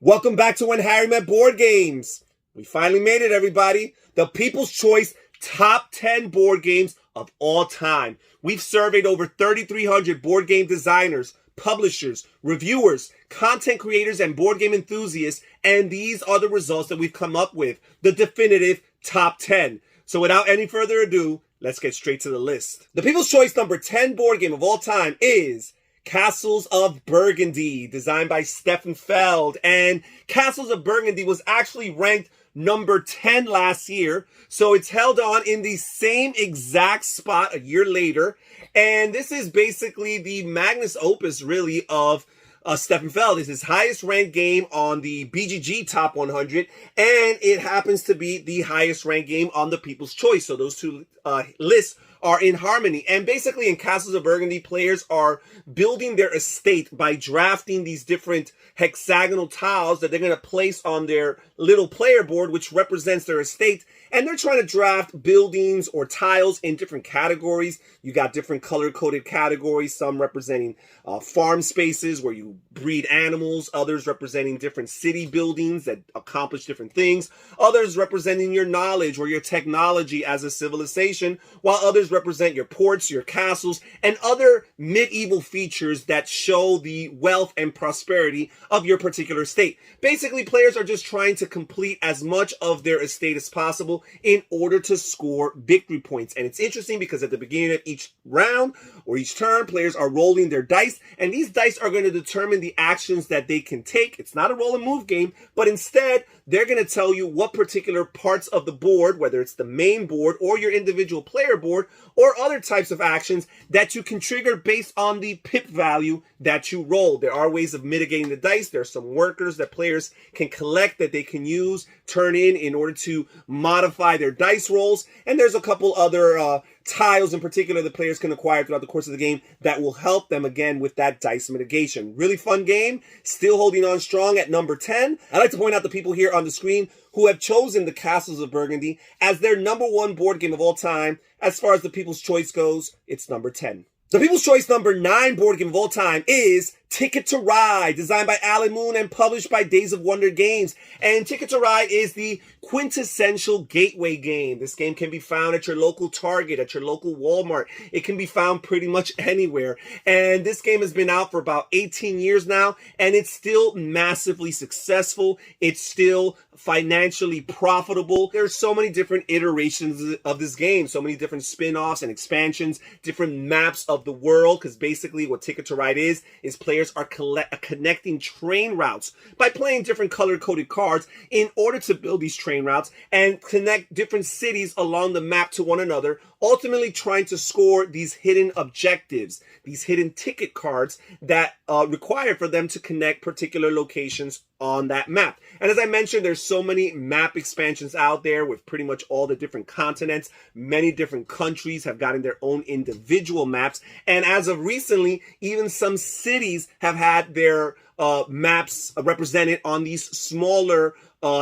Welcome back to When Harry Met Board Games. We finally made it, everybody. The People's Choice Top 10 Board Games of all time. We've surveyed over 3,300 board game designers, publishers, reviewers, content creators, and board game enthusiasts, and these are the results that we've come up with, the definitive Top 10. So without any further ado, let's get straight to the list. The People's Choice number 10 board game of all time is Castles of Burgundy, designed by Stefan Feld. And Castles of Burgundy was actually ranked number 10 last year, so it's held on in the same exact spot a year later. And this is basically the magnus opus, really, of Stefan Feld. It's his highest ranked game on the BGG Top 100, and it happens to be the highest ranked game on the People's Choice. So those two lists are in harmony. And basically in Castles of Burgundy, players are building their estate by drafting these different hexagonal tiles that they're going to place on their little player board, which represents their estate. And they're trying to draft buildings or tiles in different categories. You got different color-coded categories, some representing farm spaces where you breed animals, others representing different city buildings that accomplish different things, others representing your knowledge or your technology as a civilization, while others represent your ports, your castles, and other medieval features that show the wealth and prosperity of your particular state. Basically, players are just trying to complete as much of their estate as possible in order to score victory points. And it's interesting because at the beginning of each round or each turn, players are rolling their dice, and these dice are going to determine the actions that they can take. It's not a roll and move game, but instead they're going to tell you what particular parts of the board, whether it's the main board or your individual player board or other types of actions, that you can trigger based on the pip value that you roll. There are ways of mitigating the dice. There are some workers that players can collect that they can use, turn in order to modify their dice rolls. And there's a couple other tiles in particular that players can acquire throughout the course of the game that will help them, again, with that dice mitigation. Really fun game, still holding on strong at number 10. I'd like to point out the people here on the screen who have chosen the Castles of Burgundy as their number 1 board game of all time. As far as the People's Choice goes, it's number 10. The People's Choice number 9 board game of all time is Ticket to Ride, designed by Alan Moon and published by Days of Wonder Games. And Ticket to Ride is the quintessential gateway game. This game can be found at your local Target, at your local Walmart. It can be found pretty much anywhere. And this game has been out for about 18 years now, and it's still massively successful. It's still financially profitable. There's so many different iterations of this game, so many different spin-offs and expansions, different maps of the world, because basically what Ticket to Ride is players are connecting train routes by playing different color-coded cards in order to build these train routes and connect different cities along the map to one another, ultimately trying to score these hidden objectives, these hidden ticket cards that require for them to connect particular locations on that map. And as I mentioned, there's so many map expansions out there with pretty much all the different continents. Many different countries have gotten their own individual maps. And as of recently, even some cities have had their maps represented on these smaller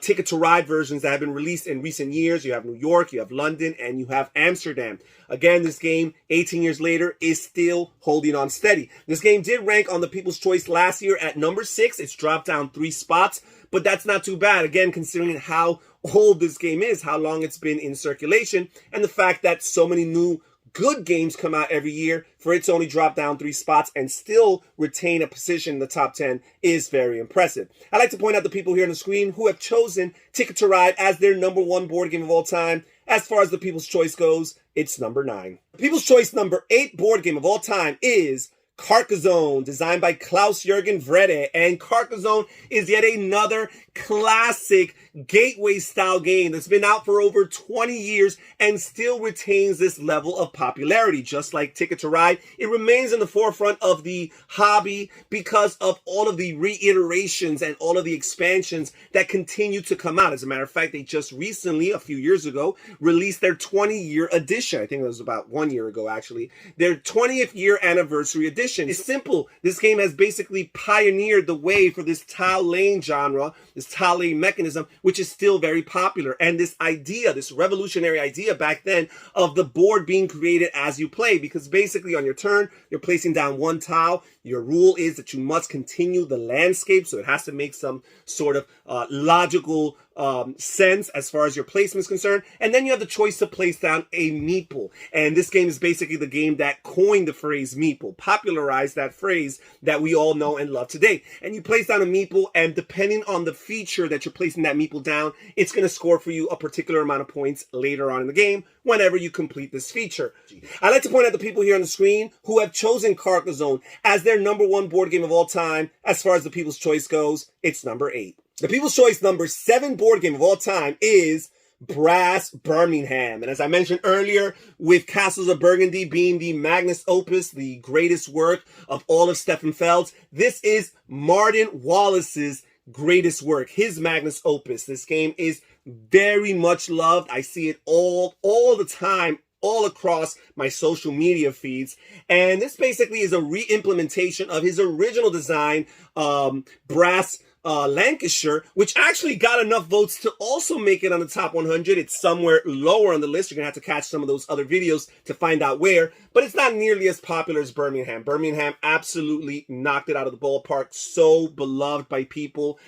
Ticket to Ride versions that have been released in recent years. You have New York, you have London, and you have Amsterdam. Again, this game, 18 years later, is still holding on steady. This game did rank on the People's Choice last year at number 6. It's dropped down 3 spots, but that's not too bad. Again, considering how old this game is, how long it's been in circulation, and the fact that so many new good games come out every year, for it to only drop down 3 spots and still retain a position in the top 10 is very impressive. I'd like to point out the people here on the screen who have chosen Ticket to Ride as their number 1 board game of all time. As far as the People's Choice goes, it's number 9. The People's Choice number 8 board game of all time is Carcassonne, designed by Klaus-Jürgen Wrede. And Carcassonne is yet another classic gateway style game that's been out for over 20 years and still retains this level of popularity. Just like Ticket to Ride, it remains in the forefront of the hobby because of all of the reiterations and all of the expansions that continue to come out. As a matter of fact, they just recently, a few years ago, released their 20-year edition. I think it was about 1 year ago, actually. Their 20th year anniversary edition. It's simple. This game has basically pioneered the way for this tile laying genre, this tile laying mechanism, which is still very popular. And this idea, this revolutionary idea back then of the board being created as you play, because basically on your turn, you're placing down 1 tile. Your rule is that you must continue the landscape, so it has to make some sort of logical sense as far as your placement is concerned. And then you have the choice to place down a meeple. And this game is basically the game that coined the phrase meeple, popularized that phrase that we all know and love today. And you place down a meeple, and depending on the feature that you're placing that meeple down, it's going to score for you a particular amount of points later on in the game whenever you complete this feature. I'd like to point out the people here on the screen who have chosen Carcassonne as their #1 board game of all time. As far as the People's Choice goes, it's number 8. The People's Choice number 7 board game of all time is Brass Birmingham. And as I mentioned earlier, with Castles of Burgundy being the magnus opus, the greatest work of all of Stefan Feld's, this is Martin Wallace's greatest work, his magnus opus. This game is very much loved. I see it all the time, all across my social media feeds. And this basically is a re-implementation of his original design, Brass Lancashire, which actually got enough votes to also make it on the top 100. It's somewhere lower on the list. You're going to have to catch some of those other videos to find out where, but it's not nearly as popular as Birmingham. Birmingham absolutely knocked it out of the ballpark. So beloved by people.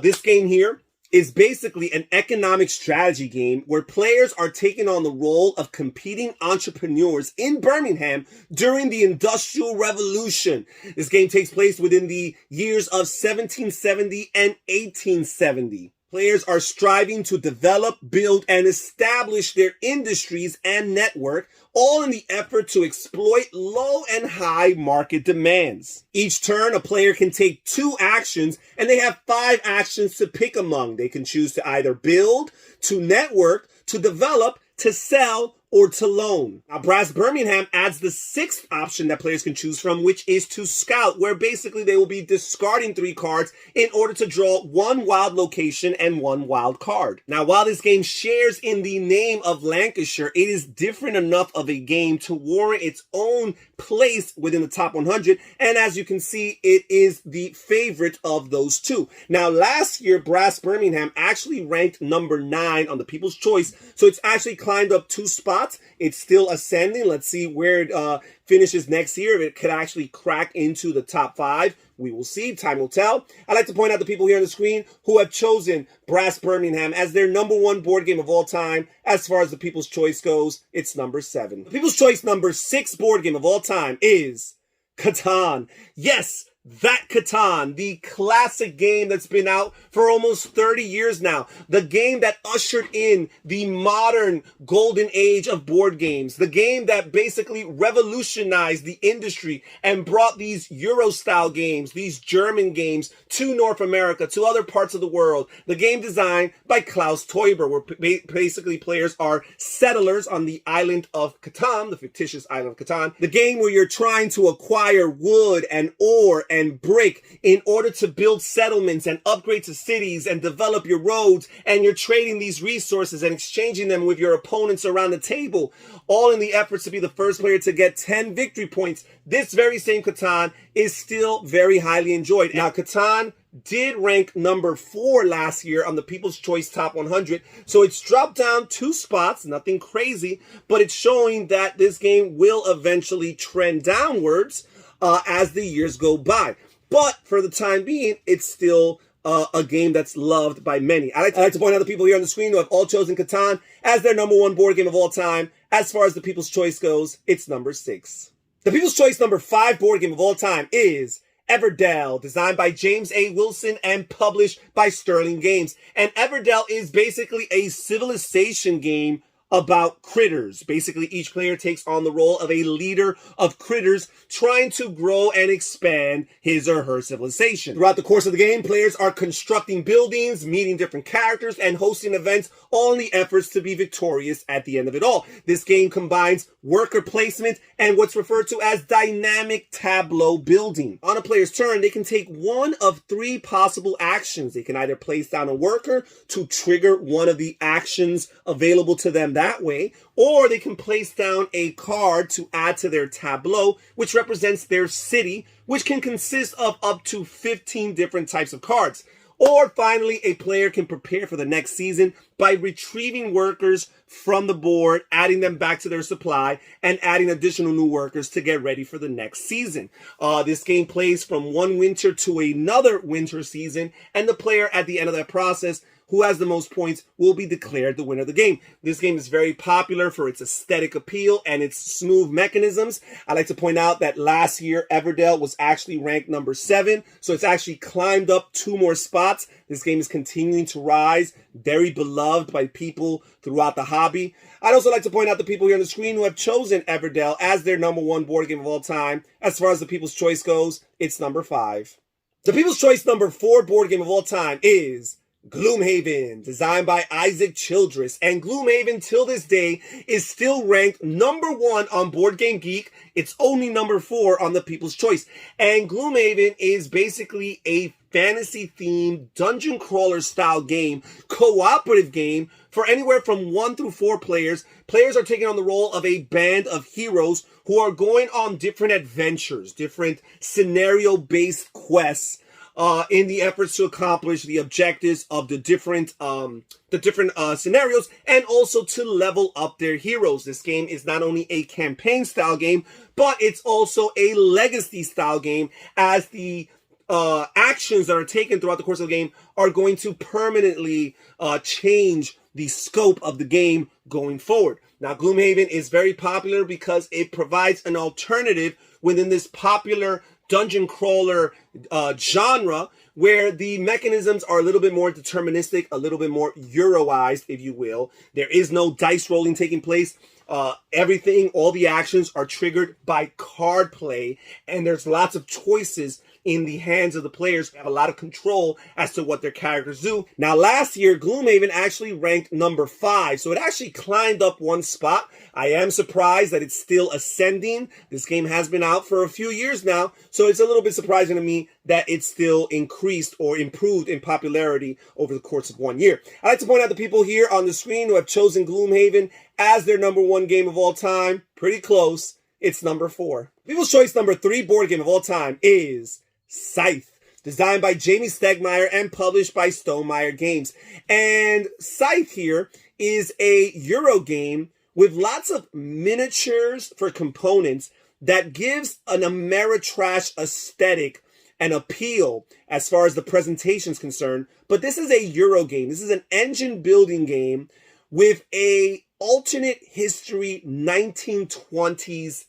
This game here is basically an economic strategy game where players are taking on the role of competing entrepreneurs in Birmingham during the Industrial Revolution. This game takes place within the years of 1770 and 1870. Players are striving to develop, build, and establish their industries and network, all in the effort to exploit low and high market demands. Each turn, a player can take 2 actions, and they have 5 actions to pick among. They can choose to either build, to network, to develop, to sell, or to loan. Now, Brass Birmingham adds the 6th option that players can choose from, which is to scout, where basically they will be discarding 3 cards in order to draw 1 wild location and 1 wild card. Now, while this game shares in the name of Lancashire, it is different enough of a game to warrant its own place within the top 100. And as you can see, it is the favorite of those 2. Now, last year, Brass Birmingham actually ranked number 9 on the People's Choice. So it's actually climbed up 2 spots. It's still ascending. Let's see where it finishes next year. If it could actually crack into the top 5, we will see. Time will tell. I'd like to point out the people here on the screen who have chosen Brass Birmingham as their #1 board game of all time. As far as the People's Choice goes, it's number 7. The People's Choice number 6 board game of all time is Catan. Yes, that Catan, the classic game that's been out for almost 30 years now. The game that ushered in the modern golden age of board games. The game that basically revolutionized the industry and brought these Euro-style games, these German games, to North America, to other parts of the world. The game designed by Klaus Teuber, where basically players are settlers on the island of Catan, the fictitious island of Catan. The game where you're trying to acquire wood and ore and brick in order to build settlements and upgrade to cities and develop your roads, and you're trading these resources and exchanging them with your opponents around the table, all in the efforts to be the first player to get 10 victory points. This very same Catan is still very highly enjoyed. Now, Catan did rank number 4 last year on the People's Choice Top 100, so it's dropped down 2 spots, nothing crazy, but it's showing that this game will eventually trend downwards as the years go by. But for the time being, it's still a game that's loved by many. I'd like to point out the people here on the screen who have all chosen Catan as their #1 board game of all time. As far as the People's Choice goes, it's number 6. The People's Choice number 5 board game of all time is Everdell, designed by James A. Wilson and published by Sterling Games. And Everdell is basically a civilization game about critters. Basically, each player takes on the role of a leader of critters trying to grow and expand his or her civilization. Throughout the course of the game, players are constructing buildings, meeting different characters, and hosting events, all in the efforts to be victorious at the end of it all. This game combines worker placement and what's referred to as dynamic tableau building. On a player's turn, they can take one of 3 possible actions. They can either place down a worker to trigger one of the actions available to them that way, or they can place down a card to add to their tableau, which represents their city, which can consist of up to 15 different types of cards. Or finally, a player can prepare for the next season by retrieving workers from the board, adding them back to their supply, and adding additional new workers to get ready for the next season. This game plays from one winter to another winter season, and the player at the end of that process who has the most points will be declared the winner of the game. This game is very popular for its aesthetic appeal and its smooth mechanisms. I like to point out that last year, Everdell was actually ranked number 7, so it's actually climbed up 2 more spots. This game is continuing to rise, very beloved by people throughout the hobby. I'd also like to point out the people here on the screen who have chosen Everdell as their number 1 board game of all time. As far as the People's Choice goes, it's number 5. The People's Choice number 4 board game of all time is Gloomhaven, designed by Isaac Childress, and Gloomhaven till this day is still ranked number 1 on Board Game Geek. It's only number 4 on the People's Choice. And Gloomhaven is basically a fantasy-themed dungeon crawler style game, cooperative game for anywhere from 1 through 4 players. Players are taking on the role of a band of heroes who are going on different adventures, different scenario-based quests, in the efforts to accomplish the objectives of the different scenarios, and also to level up their heroes. This game is not only a campaign style game, but it's also a legacy style game, as the actions that are taken throughout the course of the game are going to permanently change the scope of the game going forward. Now, Gloomhaven is very popular because it provides an alternative within this popular dungeon crawler genre, where the mechanisms are a little bit more deterministic, a little bit more Euroized, if you will. There is no dice rolling taking place. Everything, all the actions are triggered by card play, and there's lots of choices in the hands of the players. They have a lot of control as to what their characters do. Now, last year, Gloomhaven actually ranked number 5, so it actually climbed up 1 spot. I am surprised that it's still ascending. This game has been out for a few years now, so it's a little bit surprising to me that it's still increased or improved in popularity over the course of 1 year. I'd like to point out the people here on the screen who have chosen Gloomhaven as their number 1 game of all time. Pretty close. It's number 4. People's Choice number 3 board game of all time is Scythe, designed by Jamie Stegmaier and published by Stonemaier Games. And Scythe here is a Euro game with lots of miniatures for components that gives an Ameritrash aesthetic and appeal as far as the presentation is concerned. But this is a Euro game. This is an engine building game with a alternate history 1920s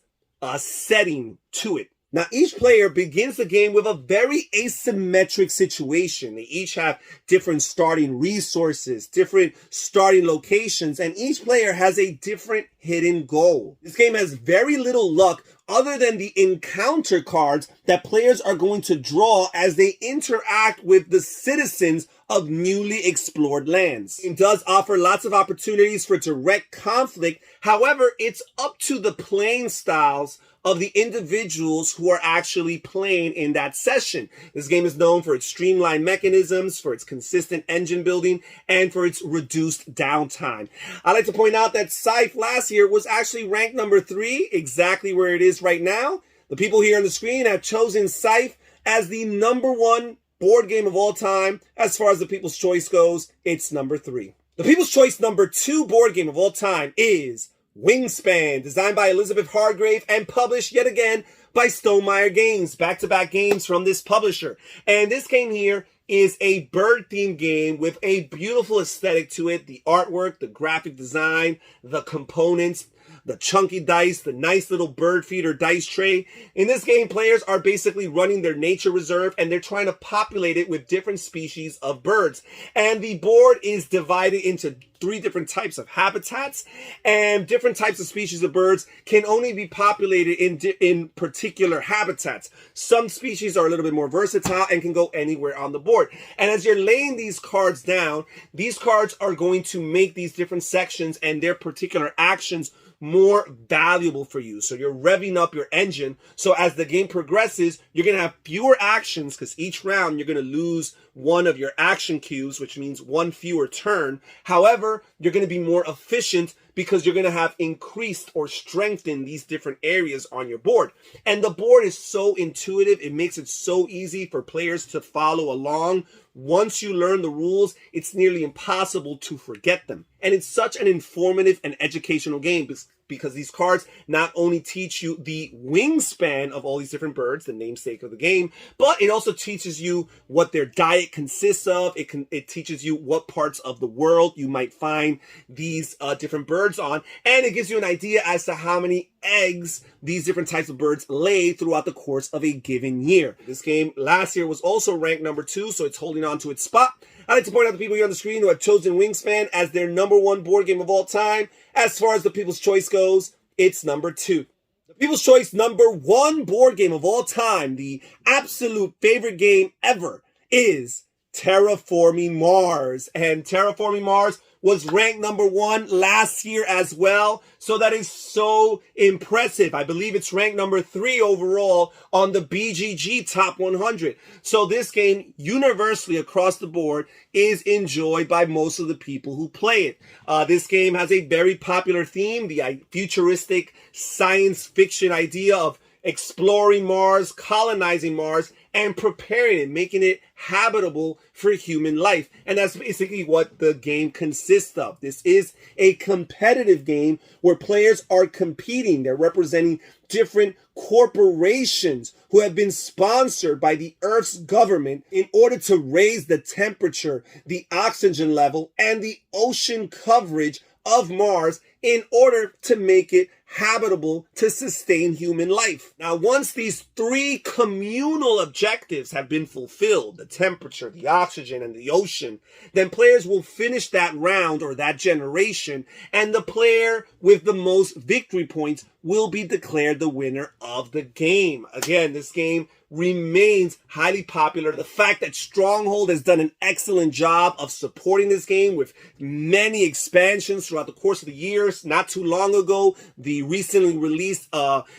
setting to it. Now, each player begins the game with a very asymmetric situation. They each have different starting resources, different starting locations, and each player has a different hidden goal. This game has very little luck other than the encounter cards that players are going to draw as they interact with the citizens of newly explored lands. It does offer lots of opportunities for direct conflict. However, it's up to the playing styles of the individuals who are actually playing in that session. This game is known for its streamlined mechanisms, for its consistent engine building, and for its reduced downtime. I'd like to point out that Scythe last year was actually ranked number 3, exactly where it is right now. The people here on the screen have chosen Scythe as the number 1 board game of all time. As far as the People's Choice goes, it's number 3. The People's Choice number 2 board game of all time is Wingspan, designed by Elizabeth Hargrave and published yet again by Stonemaier Games. Back-to-back games from this publisher. And this game here is a bird-themed game with a beautiful aesthetic to it. The artwork, the graphic design, the components, the chunky dice, the nice little bird feeder dice tray. In this game, players are basically running their nature reserve and they're trying to populate it with different species of birds. And the board is divided into 3 different types of habitats, and different types of species of birds can only be populated in particular habitats. Some species are a little bit more versatile and can go anywhere on the board. And as you're laying these cards down, these cards are going to make these different sections and their particular actions more valuable for you. So you're revving up your engine. So as the game progresses, you're going to have fewer actions because each round you're going to lose one of your action cues, which means one fewer turn. However, you're going to be more efficient because you're going to have increased or strengthened these different areas on your board. And the board is so intuitive. It makes it so easy for players to follow along. Once you learn the rules, it's nearly impossible to forget them. And it's such an informative and educational game because these cards not only teach you the wingspan of all these different birds, the namesake of the game, but it also teaches you what their diet consists of. It teaches you what parts of the world you might find these different birds on, and it gives you an idea as to how many eggs these different types of birds lay throughout the course of a given year. This game last year was also ranked number 2, so it's holding on to its spot. I'd like to point out the people here on the screen who have chosen Wingspan as their number 1 board game of all time. As far as the People's Choice goes, it's number 2. The People's Choice number 1 board game of all time, the absolute favorite game ever, is Terraforming Mars. And Terraforming Mars was ranked number 1 last year as well. So that is so impressive. I believe it's ranked number 3 overall on the BGG Top 100. So this game, universally across the board, is enjoyed by most of the people who play it. This game has a very popular theme, the futuristic science fiction idea of exploring Mars, colonizing Mars, and preparing it, making it habitable for human life. And that's basically what the game consists of. This is a competitive game where players are competing. They're representing different corporations who have been sponsored by the Earth's government in order to raise the temperature, the oxygen level, and the ocean coverage of Mars in order to make it habitable to sustain human life. Now, once these 3 communal objectives have been fulfilled, the temperature, the oxygen, and the ocean, then players will finish that round or that generation, and the player with the most victory points will be declared the winner of the game. Again, this game remains highly popular. The fact that Stronghold has done an excellent job of supporting this game with many expansions throughout the course of the years. Not too long ago, the recently released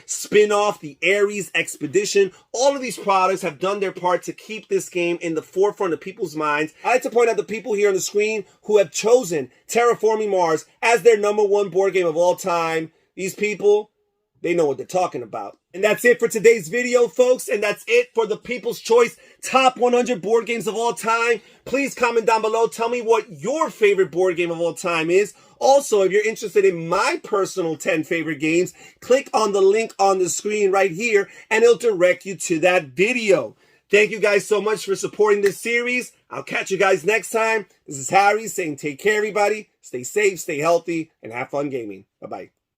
spin-off, the Ares Expedition. All of these products have done their part to keep this game in the forefront of people's minds. I like to point out the people here on the screen who have chosen Terraforming Mars as their number 1 board game of all time. These people, they know what they're talking about. And that's it for today's video, folks. And that's it for the People's Choice Top 100 Board Games of All Time. Please comment down below. Tell me what your favorite board game of all time is. Also, if you're interested in my personal 10 favorite games, click on the link on the screen right here, and it'll direct you to that video. Thank you guys so much for supporting this series. I'll catch you guys next time. This is Harry saying take care, everybody. Stay safe, stay healthy, and have fun gaming. Bye-bye.